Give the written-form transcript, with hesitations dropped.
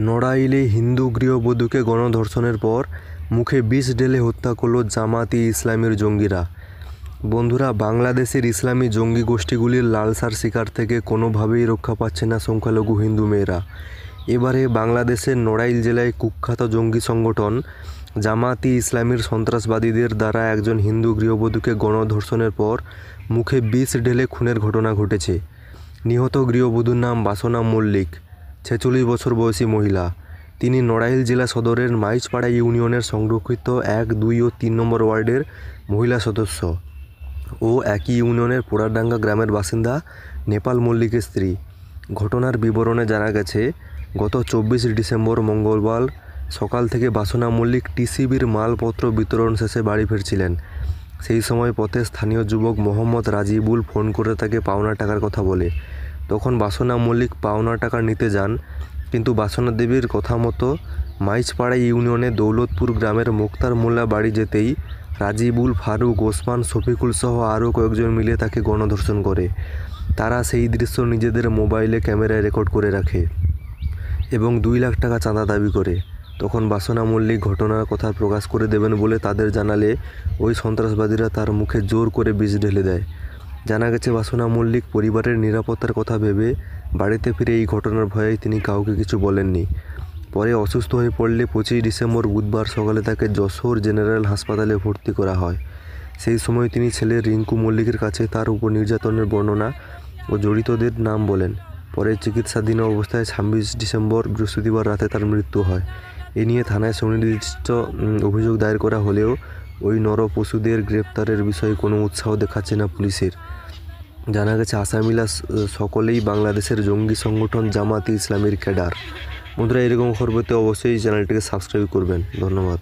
নড়াইলে হিন্দু গৃহবধূকে গণধর্ষণের পর মুখে বিষ ঢেলে হত্যা করল জামাতি ইসলামীর জঙ্গিরা। বন্ধুরা, বাংলাদেশের ইসলামী জঙ্গি গোষ্ঠীগুলির লালসার শিকার থেকে কোনোভাবেই রক্ষা পাচ্ছে না সংখ্যালঘু হিন্দু মেয়েরা। এবারে বাংলাদেশের নড়াইল জেলায় কুখ্যাত জঙ্গি সংগঠন জামাতি ইসলামীর সন্ত্রাসবাদীদের দ্বারা একজন হিন্দু গৃহবধূকে গণধর্ষণের পর মুখে বিষ ঢেলে খুনের ঘটনা ঘটেছে। নিহত গৃহবধূর নাম বাসনা মল্লিক, 46 বছর বয়সী মহিলা। তিনি নড়াইল জেলা সদরের মাইজপাড়া ইউনিয়নের সংরক্ষিত 1, 2 ও 3 নম্বর ওয়ার্ডের মহিলা সদস্য ও একই ইউনিয়নের পোড়াডাঙ্গা গ্রামের বাসিন্দা নেপাল মল্লিকের স্ত্রী। ঘটনার বিবরণে জানা গেছে, গত 24 ডিসেম্বর মঙ্গলবার সকাল থেকে বাসনা মল্লিক টিসিবির মালপত্র বিতরণ শেষে বাড়ি ফিরছিলেন। সেই সময় পথে স্থানীয় যুবক মোহাম্মদ রাজিবুল ফোন করে তাকে পাওনা টাকার কথা বলে। তখন বাসনা মল্লিক পাওনা টাকা নিতে যান, কিন্তু বাসনা দেবীর কথা মতো মাইজপাড়া ইউনিয়নে দৌলতপুর গ্রামের মুক্তার মোল্লা বাড়ি যেতেই রাজিবুল, ফারুক, ওসমান, শফিকুল সহ আরও কয়েকজন মিলে তাকে গণধর্ষণ করে। তারা সেই দৃশ্য নিজেদের মোবাইলে ক্যামেরায় রেকর্ড করে রাখে এবং 2 লাখ টাকা চাঁদা দাবি করে। তখন বাসনা মল্লিক ঘটনার কথা প্রকাশ করে দেবেন বলে তাদের জানালে ওই সন্ত্রাসবাদীরা তার মুখে জোর করে বিষ ঢেলে দেয়। জানা গেছে, বাসনা মল্লিক পরিবারের নিরাপত্তার কথা ভেবে বাড়িতে ফিরে এই ঘটনার ভয়ে তিনি কাউকে কিছু বলেননি। পরে অসুস্থ হয়ে পড়লে 25 ডিসেম্বর বুধবার সকালে তাকে যশোর জেনারেল হাসপাতালে ভর্তি করা হয়। সেই সময় তিনি ছেলে রিঙ্কু মল্লিকের কাছে তার উপর নির্যাতনের বর্ণনা ও জড়িতদের নাম বলেন। পরে চিকিৎসাধীন অবস্থায় 26 ডিসেম্বর বৃহস্পতিবার রাতে তার মৃত্যু হয়। এ নিয়ে থানায় সুনির্দিষ্ট অভিযোগ দায়ের করা হলেও ওই নরপশুদের গ্রেপ্তারের বিষয়ে কোনো উৎসাহ দেখাচ্ছে না পুলিশের। জানা গেছে, আসামিরা সকলেই বাংলাদেশের জঙ্গি সংগঠন জামাতি ইসলামীর ক্যাডার। বন্ধুরা, এরকম খবর পেতে অবশ্যই চ্যানেলটিকে সাবস্ক্রাইব করবেন। ধন্যবাদ।